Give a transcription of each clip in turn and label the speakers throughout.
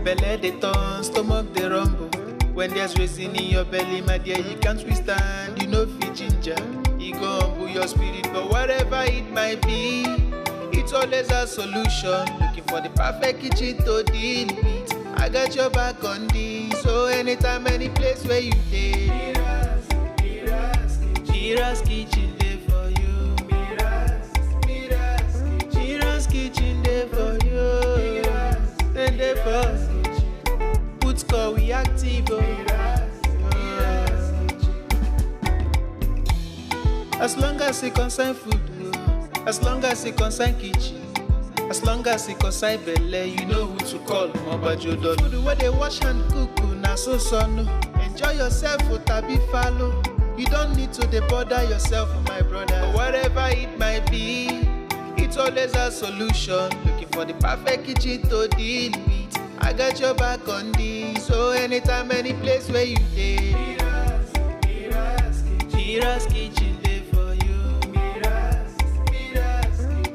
Speaker 1: Belle dey turn, stomach dey rumble. When there's reason in your belly, my dear, you can't withstand. You know fit ginger, e go humble your spirit. But whatever it might be, it's always a solution. Looking for the perfect kitchen to deal with. I got your back on this, so anytime, any place where you dey. Mira's kitchen dey for you. Mira's kitchen dey for you. And dey for put score we active. As long as it concern food, as long as it concern kitchen, as long as it concern belle, you know who to call. Mobajodo food where they wash and cook, na so no. Enjoy yourself, tabi follow. You don't need to bother yourself, my brother. But whatever it might be, it's always a solution. Looking for the perfect kitchen to deal with. I got your back on this, so anytime, any place where you dey. Mira's kitchen dey for you.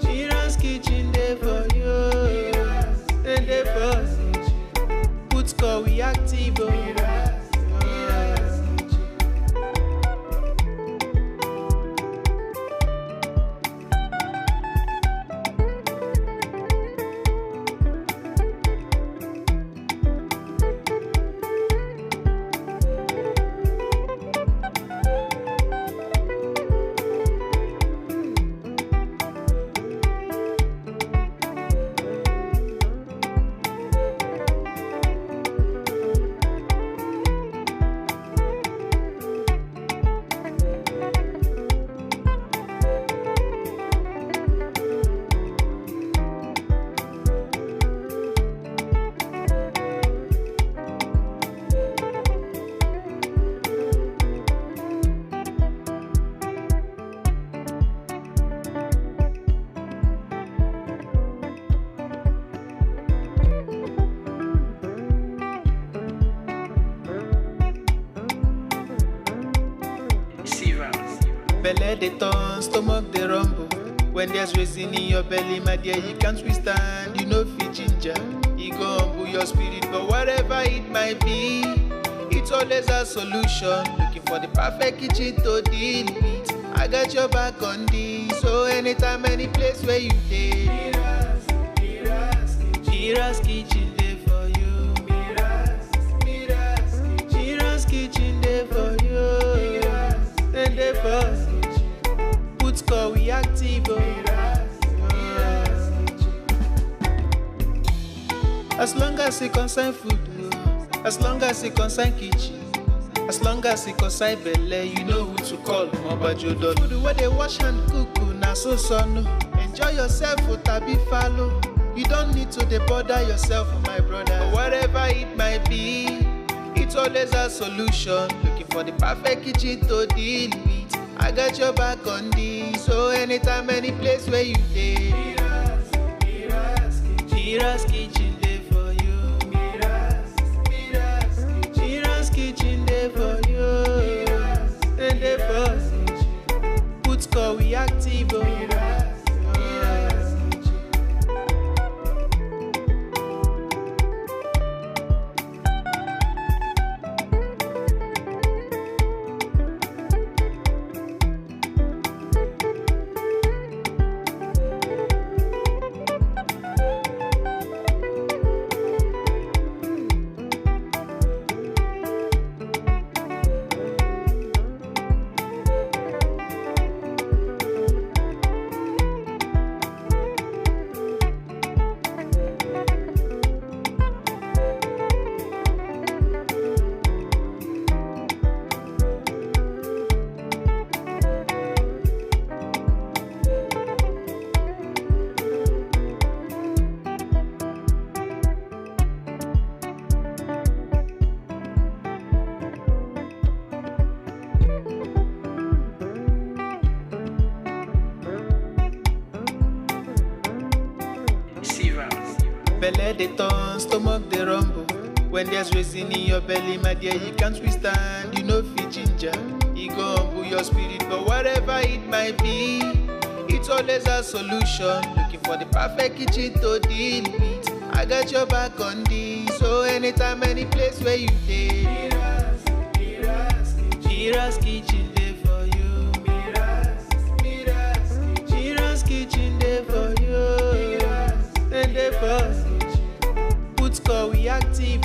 Speaker 1: Mira's kitchen dey for you. And dey for put score we active. Belle dey turn, stomach dey rumble. When there's reason in your belly, my dear, you can't withstand. You know fit ginger, e go humble your spirit. But whatever it might be, it's always a solution. Looking for the perfect kitchen to deal with. I got your back on this, so anytime, any place where you dey. Mira's kitchen dey for you. Mira's kitchen dey for you. And dey for put score we active. As long as it concern food, as long as it concern kitchen, as long as it concern belle, you know who to call. Mobajodo food where they wash and cook, na so no. Enjoy yourself, tabi follow. You don't need to bother yourself, my brother. But whatever it might be, it's always a solution. Looking for the perfect kitchen to deal with. I got your back on this, so anytime, any place where you dey. Mira's kitchen dey for you. Mira's kitchen dey for you. And dey for put score we active. Belle dey turn, stomach dey rumble. When there's reason in your belly, my dear, you can't withstand. You know fit ginger, e go humble your spirit. But whatever it might be, it's always a solution. Looking for the perfect kitchen to deal with. I got your back on this. So anytime, any place where you dey, MIRA'S kitchen dey for you. MIRA'S kitchen dey for you. Then dey for put call we active.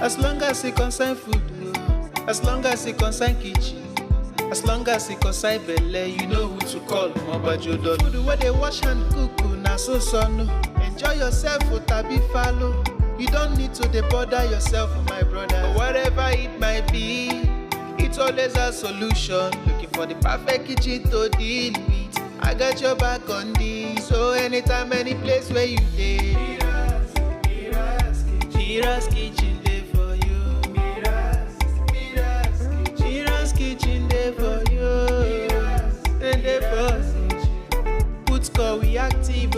Speaker 1: As long as it concern food, as long as it concern kitchen, as long as it concern belle, you know who to call. Mobajodo. Food where they wash hand cook, na so no. Enjoy yourself, tabi follow. You don't need to bother yourself, my brother. Whatever it might be, it's always a solution. Looking for the perfect kitchen to deal with. I got your back on this. So anytime, any place where you dey, MIRA'S kitchen dey for you. MIRA'S kitchen dey for you. Then dey for put call we active.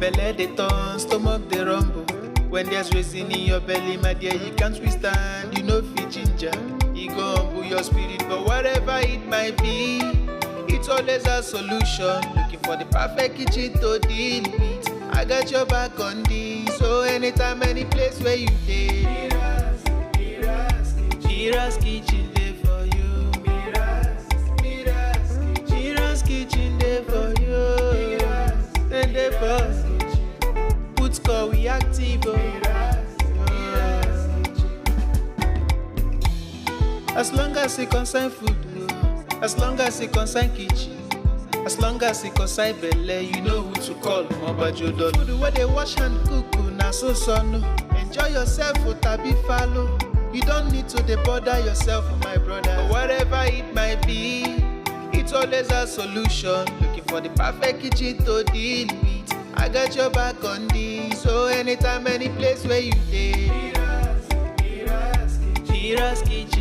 Speaker 1: Belle dey turn, stomach dey rumble. When there's reason in your belly, my dear, you can't withstand. You know fit ginger, you go humble your spirit. But whatever it might be, it's always a solution. Looking for the perfect kitchen to deal with. I got your back on this. So anytime, any place where you dey, MIRA'S kitchen dey for you. MIRA'S kitchen dey for you. Then dey for put call we active. As long as it concern food, as long as it concern kitchen, as long as it concern belle, you know who to call. Mobajodo. Food where they wash hand cook, na so no. Enjoy yourself, tabi follow. You don't need to bother yourself, my brother. Whatever it might be, it's always a solution. Looking for the perfect kitchen to deal with. I got your back on this. So anytime, any place where you dey, MIRA'S kitchen